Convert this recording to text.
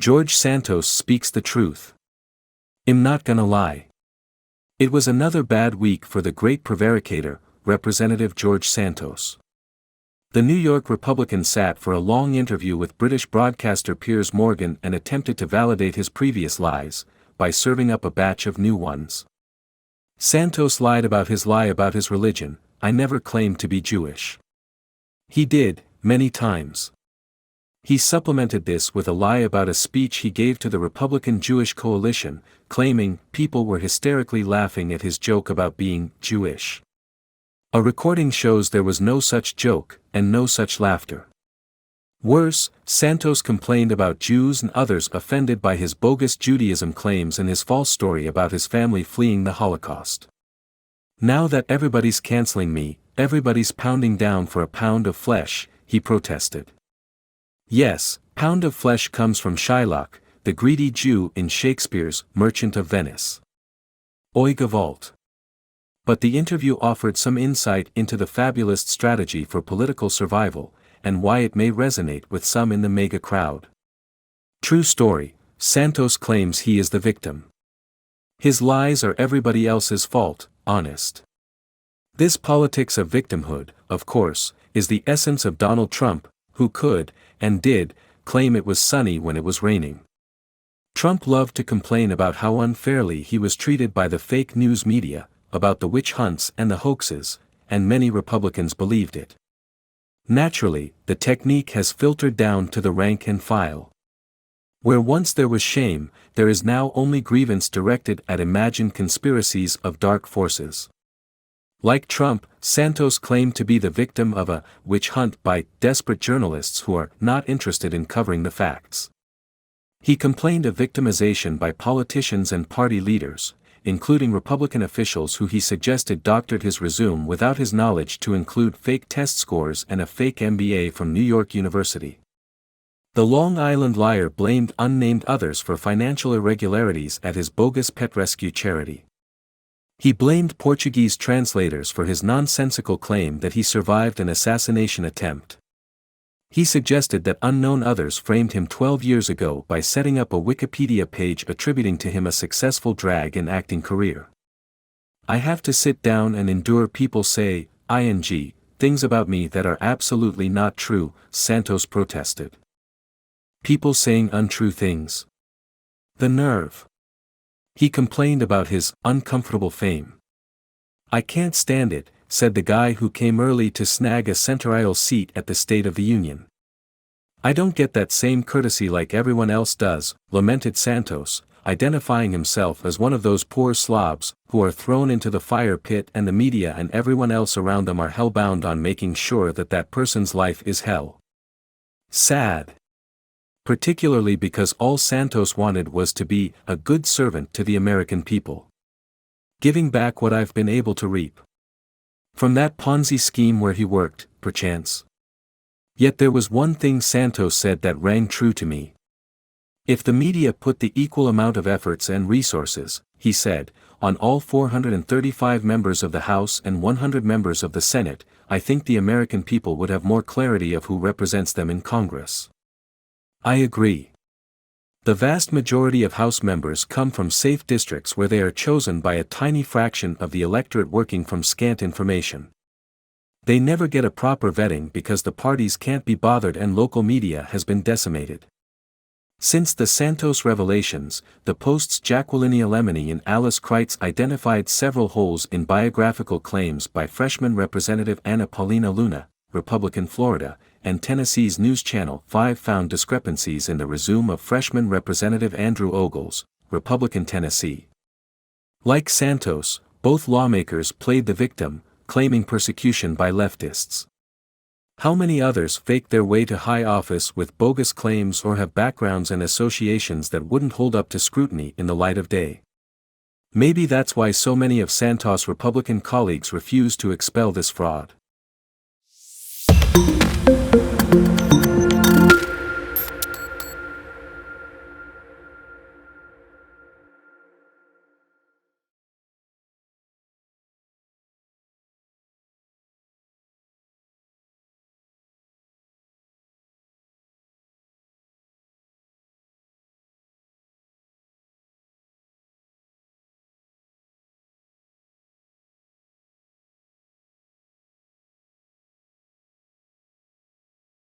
George Santos speaks the truth. I'm not gonna lie. It was another bad week for the Great Prevaricator, Representative George Santos. The New York Republican sat for a long interview with British broadcaster Piers Morgan and attempted to validate his previous lies, by serving up a batch of new ones. Santos lied about his religion. I never claimed to be Jewish. He did, many times. He supplemented this with a lie about a speech he gave to the Republican Jewish coalition, claiming people were hysterically laughing at his joke about being Jewish. A recording shows there was no such joke, and no such laughter. Worse, Santos complained about Jews and others offended by his bogus Judaism claims and his false story about his family fleeing the Holocaust. Now that everybody's canceling me, everybody's pounding down for a pound of flesh, he protested. Yes, pound of flesh comes from Shylock, the greedy Jew in Shakespeare's Merchant of Venice. Oi Gewalt. But the interview offered some insight into the fabulist strategy for political survival, and why it may resonate with some in the mega crowd. True story, Santos claims he is the victim. His lies are everybody else's fault, honest. This politics of victimhood, of course, is the essence of Donald Trump, who could, and did, claim it was sunny when it was raining. Trump loved to complain about how unfairly he was treated by the fake news media, about the witch hunts and the hoaxes, and many Republicans believed it. Naturally, the technique has filtered down to the rank and file. Where once there was shame, there is now only grievance directed at imagined conspiracies of dark forces. Like Trump, Santos claimed to be the victim of a witch hunt by desperate journalists who are not interested in covering the facts. He complained of victimization by politicians and party leaders, including Republican officials who he suggested doctored his resume without his knowledge to include fake test scores and a fake MBA from New York University. The Long Island liar blamed unnamed others for financial irregularities at his bogus pet rescue charity. He blamed Portuguese translators for his nonsensical claim that he survived an assassination attempt. He suggested that unknown others framed him 12 years ago by setting up a Wikipedia page attributing to him a successful drag and acting career. I have to sit down and endure people say, things about me that are absolutely not true, Santos protested. People saying untrue things. The nerve. He complained about his uncomfortable fame. I can't stand it, said the guy who came early to snag a center aisle seat at the State of the Union. I don't get that same courtesy like everyone else does, lamented Santos, identifying himself as one of those poor slobs, who are thrown into the fire pit and the media and everyone else around them are hell-bound on making sure that that person's life is hell. Sad. Particularly because all Santos wanted was to be a good servant to the American people. Giving back what I've been able to reap. From that Ponzi scheme where he worked, perchance. Yet there was one thing Santos said that rang true to me. If the media put the equal amount of efforts and resources, he said, on all 435 members of the House and 100 members of the Senate, I think the American people would have more clarity of who represents them in Congress. I agree. The vast majority of House members come from safe districts where they are chosen by a tiny fraction of the electorate working from scant information. They never get a proper vetting because the parties can't be bothered and local media has been decimated. Since the Santos revelations, the Post's Jacqueline Alemany and Alice Kreitz identified several holes in biographical claims by freshman Representative Anna Paulina Luna, Republican Florida, and Tennessee's News Channel 5 found discrepancies in the resume of freshman Representative Andrew Ogles, Republican Tennessee. Like Santos, both lawmakers played the victim, claiming persecution by leftists. How many others faked their way to high office with bogus claims or have backgrounds and associations that wouldn't hold up to scrutiny in the light of day? Maybe that's why so many of Santos' Republican colleagues refuse to expel this fraud.